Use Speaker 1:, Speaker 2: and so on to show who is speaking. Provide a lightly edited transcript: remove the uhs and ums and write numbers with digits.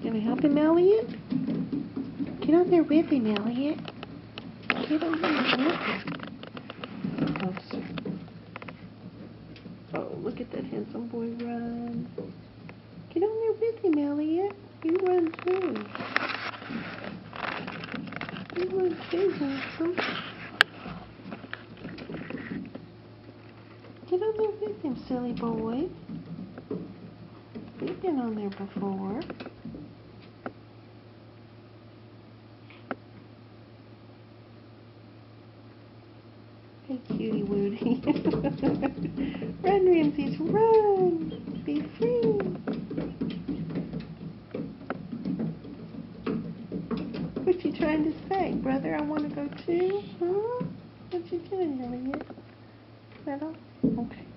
Speaker 1: Gonna help him, Elliot? Get on there with him, Elliot. Get on there with him. Oh, look at that handsome boy run. Get on there with him, Elliot. You run too. You run too, handsome. Get on there with him, silly boy. You've been on there before. Hey, cutie Woody. Run, Ramses, run!